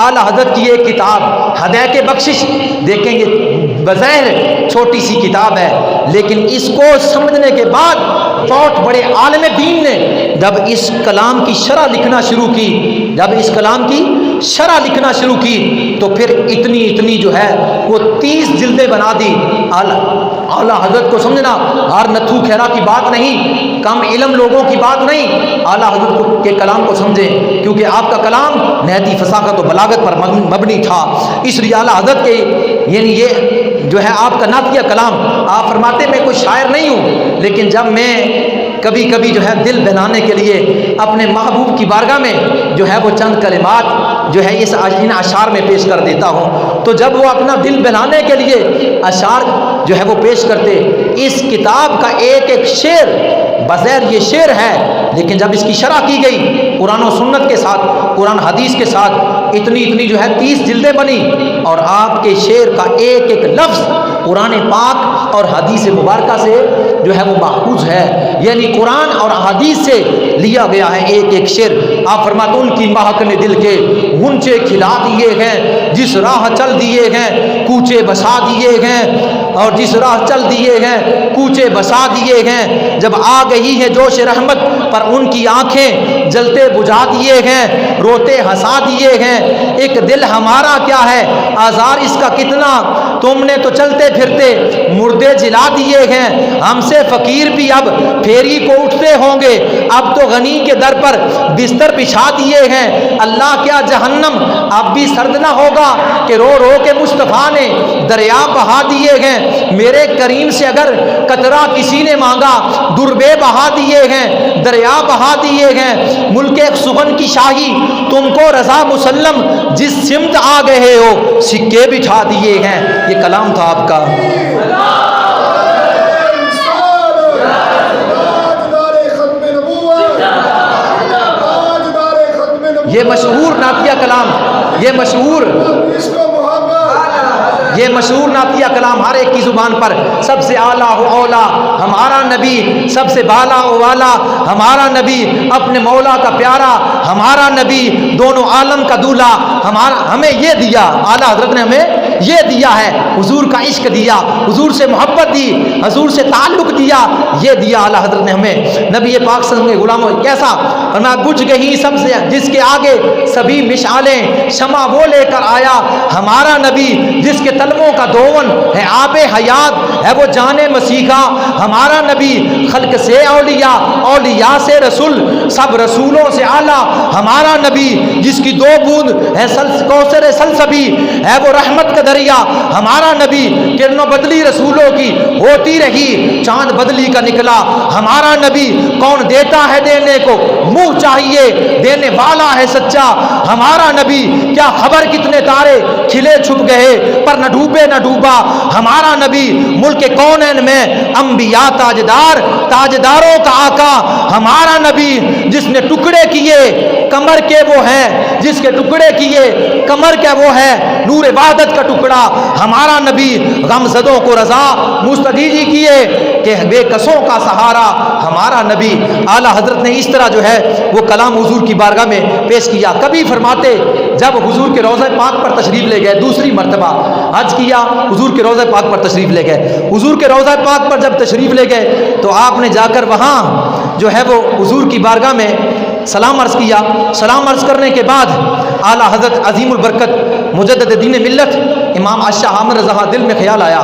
اعلیٰ حضرت کی ایک کتاب ہدایت بخشش دیکھیں گے، بظاہر چھوٹی سی کتاب ہے، لیکن اس کو سمجھنے کے بعد بہت بڑے عالم دین نے جب اس کلام کی شرح لکھنا شروع کی، تو پھر اتنی جو ہے وہ 30 جلدیں بنا دی۔ اعلیٰ حضرت کو سمجھنا ہر نتھو کھیرا کی بات نہیں، کم علم لوگوں کی بات نہیں، اعلیٰ حضرت کے کلام کو سمجھیں، کیونکہ آپ کا کلام نہایت فصاحت و بلاغت پر مبنی تھا۔ اس لیے اعلیٰ حضرت کے یعنی یہ جو ہے آپ کا نعتیہ کلام، آپ فرماتے میں کوئی شاعر نہیں ہوں، لیکن جب میں کبھی کبھی جو ہے دل بہلانے کے لیے اپنے محبوب کی بارگاہ میں جو ہے وہ چند کلمات جو ہے ان اشعار میں پیش کر دیتا ہوں، تو جب وہ اپنا دل بہلانے کے لیے اشعار جو ہے وہ پیش کرتے، اس کتاب کا ایک ایک شعر بظاہر یہ شعر ہے، لیکن جب اس کی شرح کی گئی قرآن و سنت کے ساتھ، قرآن حدیث کے ساتھ، اتنی جو ہے 30 جلدیں بنی، اور آپ کے شعر کا ایک ایک لفظ قرآن پاک اور حدیث مبارکہ سے جو ہے وہ محفوظ ہے، یعنی قرآن اور حدیث سے لیا گیا ہے ایک ایک شعر۔ آپ فرماتے ان کی مہک نے دل کے غنچے کھلا دیے ہیں، جس راہ چل دیے ہیں کوچے بسا دیے ہیں، اور جس راہ چل دیے ہیں کوچے بسا دیے ہیں، جب آ گئی ہے جوش رحمت پر ان کی آنکھیں جلتے بجھا دیے ہیں، روتے ہنسا دیے ہیں، ایک دل ہمارا کیا ہے آزار اس کا کتنا، تم نے تو چلتے پھرتے مردے جلا دیے ہیں، ہم سے فقیر بھی اب پھیری کو اٹھتے ہوں گے، اب تو غنی کے در پر بستر بچھا دیے ہیں، اللہ کیا جہنم اب بھی سرد نہ ہوگا کہ رو رو کے مصطفیٰ نے دریا بہا دیے ہیں، میرے کریم سے اگر قطرہ کسی نے مانگا دربے بہا دیے ہیں، دریا بہا دیے ہیں، ملک ایک سخن کی شاہی تم کو رضا مسلم، جس سمت آ گئے ہو سکے بچھا دیے ہیں۔ یہ کلام تھا آپ کا۔ یہ مشہور نعتیہ کلام، یہ مشہور نعتیہ کلام ہر ایک کی زبان پر، سب سے اعلیٰ و اولا ہمارا نبی، سب سے بالا و والا ہمارا نبی، اپنے مولا کا پیارا ہمارا نبی، دونوں عالم کا دولہا ہمارا، ہمیں یہ دیا اعلیٰ حضرت نے، ہمیں یہ دیا ہے، حضور کا عشق دیا، حضور سے محبت دی، حضور سے تعلق دیا، یہ دیا اعلیٰ حضرت نے ہمیں۔ نبی پاک صلی اللہ علیہ وسلم کے غلاموں کیسا فرمایا، بجھ گئی سب سے جس کے آگے سبھی مشعلیں، شمع وہ لے کر آیا ہمارا نبی، جس کے تلووں کا دون ہے آب حیات، ہے وہ جان مسیحا ہمارا نبی، خلق سے اولیاء، اولیاء سے رسول، سب رسولوں سے اعلیٰ ہمارا نبی، جس کی 2 بوند ہے کوثر سلسبی، ہے وہ رحمت کا دریا ہمارا نبی، کرنوں بدلی رسولوں کی ہوتی رہی، چاند بدلی کا نکلا ہمارا نبی، کون دیتا ہے دینے کو منہ چاہیے، دینے والا ہے سچا ہمارا نبی، کیا خبر کتنے تارے کھلے چھپ گئے پر نہ ڈوبے نہ ڈوبا ہمارا نبی، ملک کونین میں انبیاء تاجدار، تاجداروں کا آقا ہمارا نبی، جس نے ٹکڑے کیے کمر کے وہ ہے، جس کے ٹکڑے کیے کمر کے وہ ہے، نور وحدت کا ٹکڑا ہمارا نبی، غم زدوں کو رضا مستدیجی کیے کہ بے کسوں کا سہارا ہمارا نبی۔ اعلیٰ حضرت نے اس طرح جو ہے وہ کلام حضور کی بارگاہ میں پیش کیا۔ کبھی فرماتے جب حضور کے روضہ پاک پر تشریف لے گئے، دوسری مرتبہ حج کیا، حضور کے روضہ پاک پر تشریف لے گئے، حضور کے روضہ پاک پر جب تشریف لے گئے تو آپ نے جا کر وہاں جو ہے وہ حضور کی بارگاہ میں سلام عرض کیا۔ سلام عرض کرنے کے بعد اعلیٰ حضرت عظیم البرکت مجدد دین ملت امام شاہ احمد رضا دل میں خیال آیا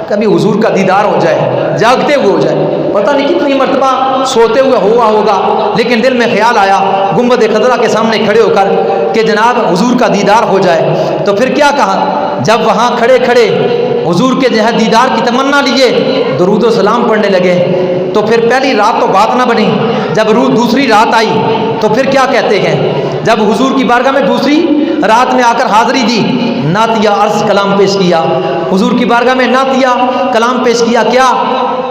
کبھی حضور کا دیدار ہو جائے، جاگتے ہوئے ہو جائے، پتہ نہیں کتنی مرتبہ سوتے ہوئے ہوا ہوگا، لیکن دل میں خیال آیا گنبد خضرا کے سامنے کھڑے ہو کر کہ جناب حضور کا دیدار ہو جائے۔ تو پھر کیا کہا، جب وہاں کھڑے کھڑے حضور کے جو ہے دیدار کی تمنا لیے، درود و سلام پڑھنے لگے، تو پھر پہلی رات تو بات نہ بنی، جب دوسری رات آئی تو پھر کیا کہتے ہیں، جب حضور کی بارگاہ میں دوسری رات میں آ کر حاضری دی، نعتیہ عرض کلام پیش کیا، حضور کی بارگاہ میں نعتیہ کلام پیش کیا، کیا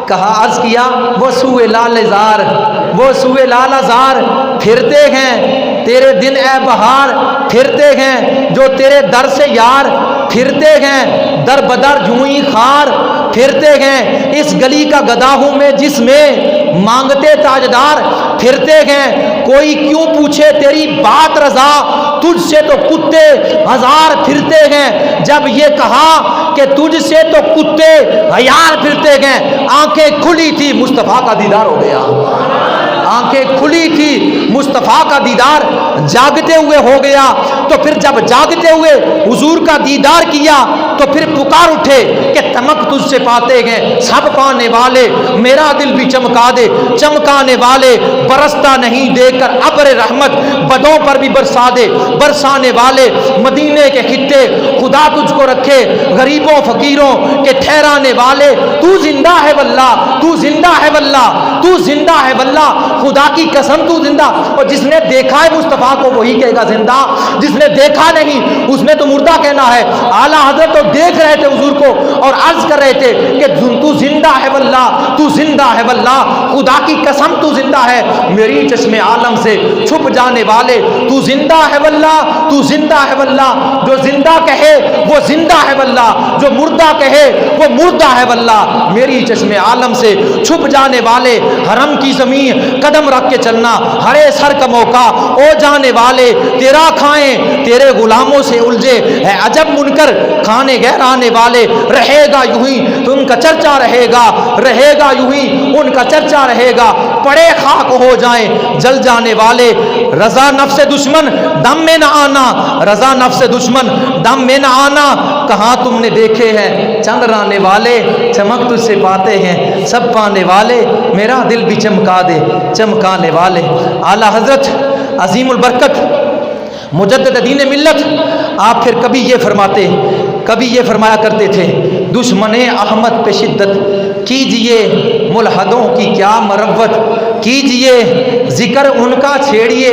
کہا، عرض کیا، وہ سوئے لال زار، وہ سوئے لال زار پھرتے ہیں تیرے دن اے بہار، پھرتے ہیں جو تیرے در سے یار، پھرتے ہیں در بدر جوئی خار، پھرتے ہیں اس گلی کا گدا ہوں میں جس میں مانگتے تاجدار، پھرتے گئے، کوئی کیوں پوچھے تیری بات رضا، تجھ سے تو کتے ہزار پھرتے گئے۔ جب یہ کہا کہ تجھ سے تو کتے ہزار پھرتے گئے، آنکھیں کھلی تھی، مصطفیٰ کا دیدار ہو گیا۔ آنکھیں کھلی تھی، مصطفیٰ کا دیدار جاگتے ہوئے ہو گیا۔ تو پھر جب جاگتے ہوئے حضور کا دیدار کیا تو پھر پکار اٹھے کہ تمک تجھ سے پاتے گئے سب پانے والے، میرا دل بھی چمکا دے چمکانے والے، برستا نہیں دے کر ابر رحمت، بدوں پر بھی برسا دے برسانے والے، مدینے کے خطے خدا تجھ کو رکھے غریبوں فقیروں کے ٹھہرانے والے، تو زندہ ہے واللہ، تو زندہ ہے واللہ، تو زندہ ہے واللہ، خدا کی قسم تو زندہ۔ اور جس نے دیکھا ہے مصطفیٰ کو وہی کہے گا زندہ، جس نے دیکھا نہیں اس نے تو مردہ کہنا ہے۔ اعلیٰ حضرت تو دیکھ رہے تھے حضور کو اور عرض کر رہے تھے کہ تو زندہ ہے واللہ، تو زندہ ہے واللہ، خدا کی قسم تو زندہ ہے، میری چشم عالم سے چھپ جانے والے، تو زندہ ہے واللہ، تو زندہ ہے واللہ، جو زندہ کہے وہ زندہ ہے واللہ، جو مردہ کہے وہ مردہ ہے واللہ، میری چشم عالم سے چھپ جانے والے، حرم کی زمین قدم رکھ کے چلنا، ہرے سر کا موقع او جانے والے، تیرا کھائیں تیرے غلاموں سے الجھے ہے عجب منکر کھانے گہرانے والے، رہے گا یوں ہی تو ان کا چرچا رہے گا، رہے گا یوں ہی ان کا چرچا رہے گا، پڑے خاک ہو جائیں جل جانے والے، رضا نفس دشمن دم میں نہ آنا، رضا نفس دشمن دم میں نہ آنا، کہاں تم نے دیکھے ہیں چند رانے والے، چمک تجھ سے پاتے ہیں سب پانے والے، میرا دل بھی چمکا دے چمکانے والے۔ اعلیٰ حضرت عظیم البرکت مجدد دین ملت آپ پھر کبھی یہ فرمایا کرتے تھے، دشمن احمد پہ شدت کیجئے ملحدوں کی کیا مروت، کیجئے ذکر ان کا چھیڑیے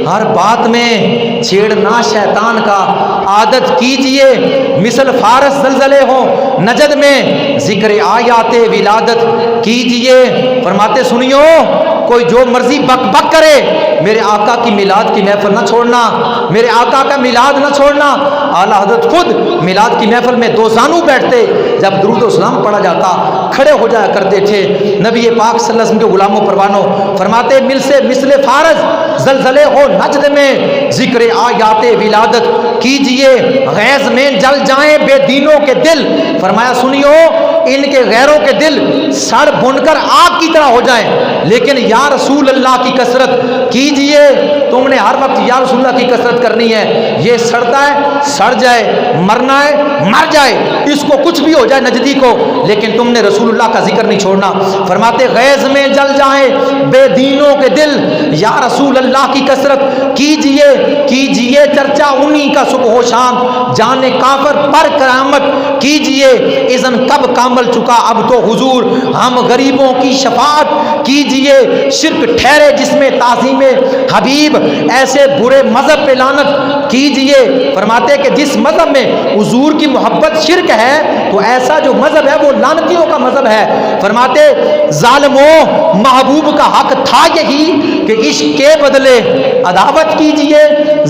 ہر بات میں چھیڑنا شیطان کا عادت کیجئے، مثل فارس زلزلے ہوں نجد میں ذکر آیات ولادت کیجئے۔ فرماتے سنیو کوئی جو مرضی بک بک کرے، میرے آقا کی میلاد کی محفل نہ چھوڑنا، میرے آقا کا میلاد نہ چھوڑنا۔ اعلیٰ حضرت خود میلاد کی محفل میں دو زانو بیٹھتے، جب درود و سلام پڑھا جاتا کھڑے ہو جایا کرتے تھے۔ نبی پاک صلی اللہ علیہ وسلم کے غلاموں پروانوں فرماتے مثل فارس زلزلے ہو نجد میں ذکر آیات ولادت کیجئے، غیظ میں جل جائیں بے دینوں کے دل۔ فرمایا سنیو ان کے غیروں کے دل سڑ بن کر آگ کی طرح ہو جائیں، لیکن یا رسول اللہ کی کثرت کیجئے۔ تم نے ہر وقت یا رسول اللہ کی کثرت کرنی ہے، یہ سڑتا ہے سڑ جائے، مرنا ہے مر جائے، اس کو کچھ بھی ہو جائے نجدی کو، لیکن تم نے رسول اللہ کا ذکر نہیں چھوڑنا۔ فرماتے غیظ میں جل جائیں بے دینوں کے دل، یا رسول اللہ کی کثرت کیجئے، کیجئے چرچا انہی کا صبح و شام، جانے کافر پر کرامت کیجئے۔ اذن کب کامل چکا اب تو حضور، ہم غریبوں کی شفاعت کیجئے۔ شرک ٹھہرے جس میں تعظیم حبیب، ایسے برے مذہب پہ لعنت کیجئے۔ فرماتے کہ جس مذہب میں حضور کی محبت شرک ہے تو ایسا جو مذہب ہے وہ لعنتیوں کا مذہب ہے۔ فرماتے ظالموں محبوب کا حق تھا یہی کہ عشق کے بدلے عداوت کیجئے۔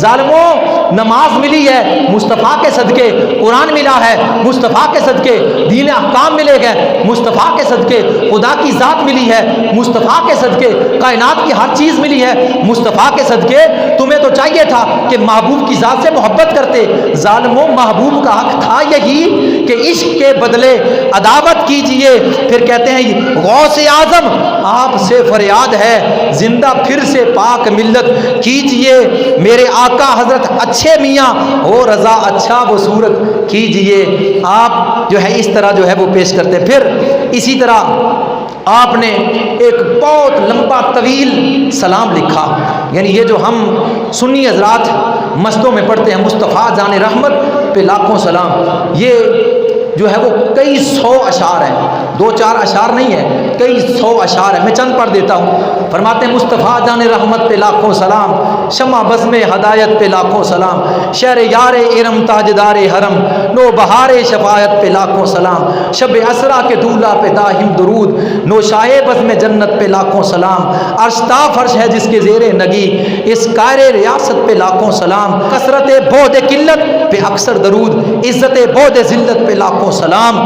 ظالموں نماز ملی ہے مصطفیٰ کے صدقے، قرآن ملا ہے مصطفیٰ کے صدقے، دین احکام ملے گئے مصطفیٰ کے صدقے، خدا کی ذات ملی ہے مصطفیٰ کے صدقے، کائنات کی ہر چیز ملی ہے مصطفیٰ کے صدقے۔ تمہیں تو چاہیے تھا کہ محبوب کی ذات سے محبت کرتے۔ ظالموں محبوب کا حق تھا یہی کہ عشق کے بدلے عداوت کیجئے۔ پھر کہتے ہیں غوث اعظم آپ سے فریاد ہے، زندہ پھر سے پاک ملت کیجئے۔ میرے آقا حضرت اچھے میاں ہو رضا اچھا وہ صورت کیجئے۔ آپ جو ہے اس طرح جو ہے وہ پیش کرتے۔ پھر اسی طرح آپ نے ایک بہت لمبا طویل سلام لکھا، یعنی یہ جو ہم سنی حضرات مسجدوں میں پڑھتے ہیں مصطفیٰ جان رحمت پہ لاکھوں سلام، یہ جو ہے وہ کئی سو اشعار ہیں، دو چار اشعار نہیں ہے، کئی سو اشعار ہیں۔ میں چند پڑھ دیتا ہوں۔ فرماتے ہیں مصطفیٰ جان رحمت پہ لاکھوں سلام، شمع بزم ہدایت پہ لاکھوں سلام، شہر یار ارم تاجدار حرم، نو بہار شفاعت پہ لاکھوں سلام، شب اسرا کے دولہ پہ داہم درود، نو شاہ بزم جنت پہ لاکھوں سلام، عرش تا فرش ہے جس کے زیر نگی، اس کار ریاست پہ لاکھوں سلام، کثرت بہت قلت پہ اکثر درود، عزت بہت ذلت پہ لاکھوں سلام،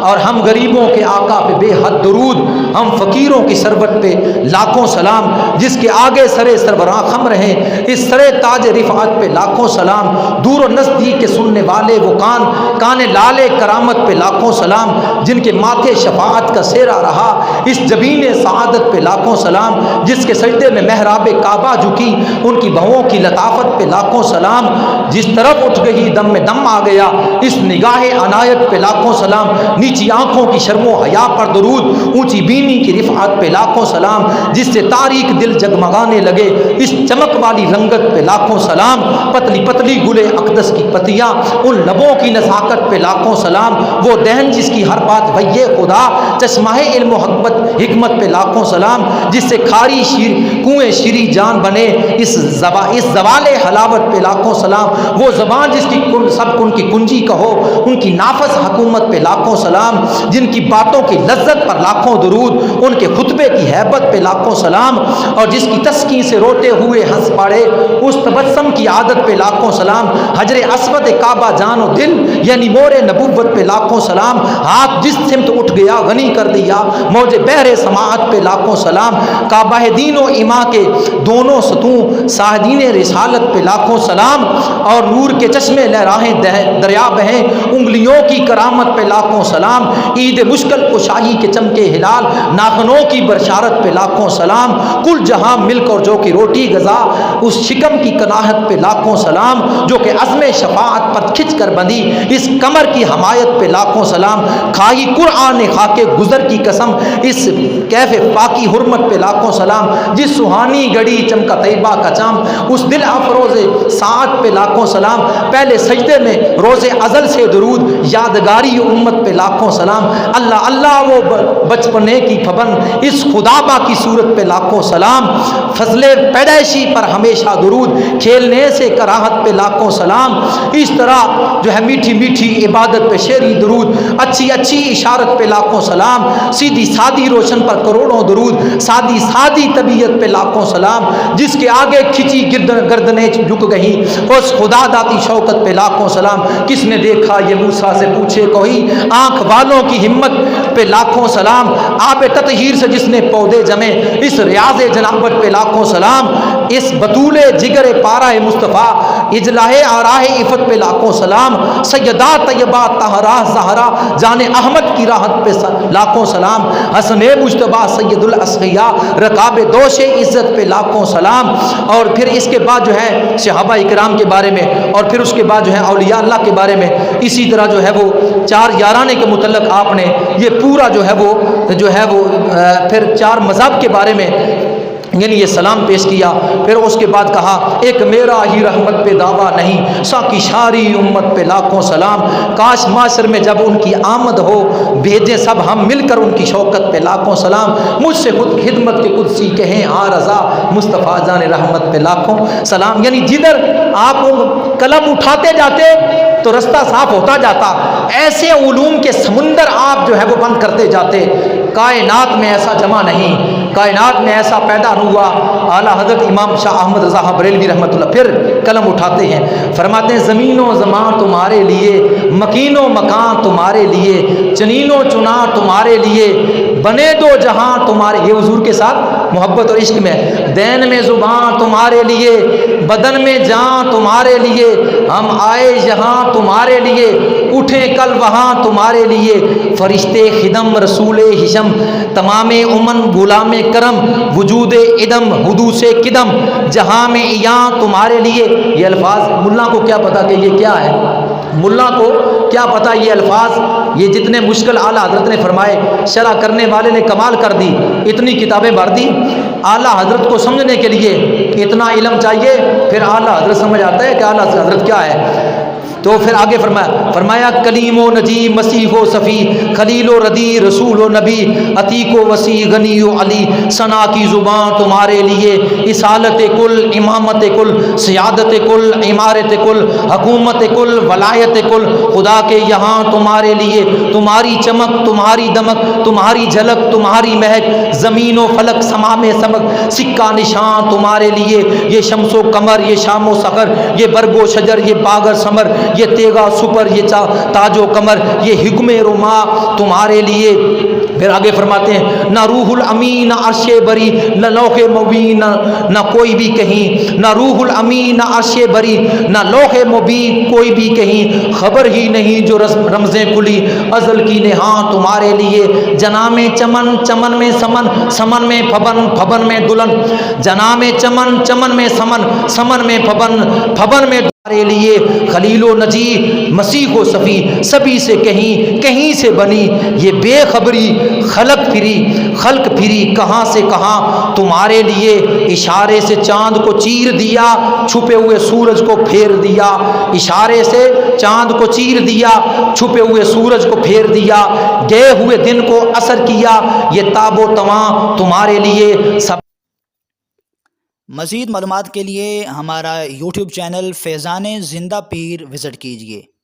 اور ہم غریبوں کے آقا پہ بے حد درود۔ ہم فقیروں کی سربت پہ لاکھوں سلام، جس کے آگے سرے سربراہ خم رہے اس سرے تاج رفعت پہ لاکھوں سلام، دور و نزدیک کے سننے والے وہ کان لالے کرامت پہ لاکھوں سلام، جن کے ماتھے شفاعت کا سیرا رہا اس جبین سعادت پہ لاکھوں سلام، جس کے سجدے میں محراب کعبہ جھکی ان کی بہوؤں کی لطافت پہ لاکھوں سلام، جس طرف اٹھ گئی دم میں دم آ گیا اس نگاہ عنایت پہ لاکھوں سلام، نیچی آنکھوں کی شرم و حیا پر درود، اونچی بینی کی رفعت پہ لاکھوں سلام، جس سے تاریک دل جگمگانے لگے اس چمک والی رنگت پہ لاکھوں سلام، پتلی پتلی گلے اقدس کی پتیاں ان لبوں کی نزاکت پہ لاکھوں سلام، وہ دہن جس کی ہر بات وحی خدا، چشمہ علم و حکمت پہ لاکھوں سلام، جس سے کھاری کنویں شیری جان بنے اس زوال حلاوت پہ لاکھوں سلام، وہ زبان جس کی سب ان کی کنجی کہو ان کی نافذ حکومت پہ لاکھوں سلام، جن کی باتوں کی لذت پر لاکھوں درود، ان کے خطبے کی ہیبت پہ لاکھوں سلام، اور جس کی تسکین سے روتے ہوئے ہنس پڑے اس تبسم کی عادت پہ لاکھوں سلام، حجر اسود کعبہ جان و دل یعنی مور نبوت پہ لاکھوں سلام، ہاتھ جس سمت اٹھ گیا غنی کر دیا موج بحر سماعت پہ لاکھوں سلام، کعبہ دین و ایما کے دونوں ستون صاحدین رسالت پہ لاکھوں سلام، اور نور کے چشمے لہراہیں دریا بہیں انگلیوں کی کرامت پہ لاکھوں سلام، عید مشکل کشائی کے چمکے ہلال ناخنوں کی برشارت پہ لاکھوں سلام، کل جہاں ملک اور جو کی روٹی غذا اس شکم کی کناہت پہ لاکھوں سلام، جو کہ عزم شفاعت پر کھچ کر بندھی اس کمر کی حمایت پہ لاکھوں سلام، کھائی قرآن خاکے گزر کی قسم اس کیف پاکی حرمت پہ لاکھوں سلام، جس سہانی گڑی چمکا طیبہ کا چام اس دل افروز ساعت پہ لاکھوں سلام، پہلے سجدے میں روز ازل سے درود یادگاری امت پہ لاکھوں سلام، اللہ اللہ وہ بچپنے کی پابند اس خدابا کی صورت پہ لاکھوں سلام، فضل پیدائشی پر ہمیشہ درود کھیلنے سے کراہت پہ لاکھوں سلام، اس طرح جو ہے میٹھی میٹھی عبادت پہ شعری درود، اچھی اچھی اشارت پہ لاکھوں سلام، سیدھی سادی روشن پر کروڑوں درود، سادی سادی طبیعت پہ لاکھوں سلام، جس کے آگے کھچی گردنیں جھک گئی اس خدا داتی شوکت پہ لاکھوں سلام، کس نے دیکھا یہ موسیٰ سے پوچھے کوئی آنکھ والوں کی ہمت پہ لاکھوں سلام، آب تطہیر سے جس نے پودے جمے اس ریاض جنابت پہ لاکھوں سلام، اس بطول جگر پارہ مصطفیٰ اجلاہ آراہ عفت پہ لاکھوں سلام، سیدہ طیبہ طہرہ زہرا جان احمد کی راحت پہ لاکھوں سلام، حسن مجتبیٰ سید الاصفیاء رکاب دوش عزت پہ لاکھوں سلام، اور پھر اس کے بعد جو ہے صحابہ اکرام کے بارے میں، اور پھر اس کے بعد جو ہے اولیاء اللہ کے بارے میں، اسی طرح جو ہے وہ چار یارانے کے متعلق آپ نے یہ پورا جو ہے وہ پھر چار مذہب کے بارے میں یعنی یہ سلام پیش کیا، پھر اس کے بعد کہا ایک میرا ہی رحمت پہ دعویٰ نہیں ساکی شاری امت پہ لاکھوں سلام، کاش معاشر میں جب ان کی آمد ہو بھیجیں سب ہم مل کر ان کی شوکت پہ لاکھوں سلام، مجھ سے خود خدمت کے قدسی کہیں آ رضا مصطفیٰ جان رحمت پہ لاکھوں سلام، یعنی جدھر آپ قلم اٹھاتے جاتے تو رستہ صاف ہوتا جاتا، ایسے علوم کے سمندر آپ جو ہے وہ بند کرتے جاتے، کائنات میں ایسا جمع نہیں، کائنات میں ایسا پیدا ہوا۔ اعلیٰ حضرت امام شاہ احمد رضا بریلوی رحمۃ اللہ پھر قلم اٹھاتے ہیں، فرماتے ہیں زمین و زمان تمہارے لیے، مکین و مکان تمہارے لیے، چنین و چنا تمہارے لیے، بنے دو جہاں تمہارے، یہ حضور کے ساتھ محبت اور عشق میں، دین میں زبان تمہارے لیے، بدن میں جان تمہارے لیے، ہم آئے یہاں تمہارے لیے، اٹھیں کل وہاں تمہارے لیے، فرشتے خدم رسول ہشم تمام امن غلام کرم وجود ادم حدوث قدم جہاں میں ایاں تمہارے لیے، یہ الفاظ ملا کو کیا پتا کہ یہ کیا ہے، ملا کو کیا پتا یہ الفاظ، یہ جتنے مشکل اعلیٰ حضرت نے فرمائے، شرح کرنے والے نے کمال کر دی، اتنی کتابیں بھر دی، اعلیٰ حضرت کو سمجھنے کے لیے اتنا علم چاہیے، پھر اعلیٰ حضرت سمجھ آتا ہے کہ اعلیٰ حضرت کیا ہے۔ تو پھر آگے فرمایا کلیم و نجی مسیح و صفی خلیل و ردی رسول و نبی عتیق و وسیع غنی و علی، ثنا کی زبان تمہارے لیے، اصالت کل امامت کل سیادت کل عمارت کل حکومت کل ولایت کل، خدا کے یہاں تمہارے لیے، تمہاری چمک تمہاری دمک تمہاری جھلک تمہاری مہک، زمین و فلک سما میں سبق سکہ نشان تمہارے لیے، یہ شمس و قمر یہ شام و سحر، یہ برگ و شجر یہ باغر ثمر، یہ تیغا سپر یہ تاج و کمر، یہ حکم رما تمہارے لیے، پھر آگے فرماتے ہیں نہ روح الامین، نہ عرش بری، نہ لوح مبین، نہ کوئی بھی کہیں، نہ روح الامین، نہ عرش بری، نہ لوح مبین، کوئی بھی کہیں، خبر ہی نہیں جو رمزیں کھلی ازل کی نے ہاں تمہارے لیے، جنا میں چمن، چمن میں سمن، سمن میں پھبن، پھبن میں دلہن، جنا میں چمن، چمن میں سمن، سمن میں پھبن، پھبن میں تمہارے لیے، خلیل و نجی، مسیح و صفی، سبھی سے کہیں کہیں سے بنی یہ بے خبری، خلق پھری کہاں سے کہاں تمہارے لیے، اشارے سے چاند کو چیر دیا، چھپے ہوئے سورج کو پھیر دیا، اشارے سے چاند کو چیر دیا، چھپے ہوئے سورج کو پھیر دیا، گئے ہوئے دن کو اثر کیا، یہ تاب و تواں تمہارے لیے سب۔ مزید معلومات کے لیے ہمارا یوٹیوب چینل فیضان زندہ پیر وزٹ کیجیے۔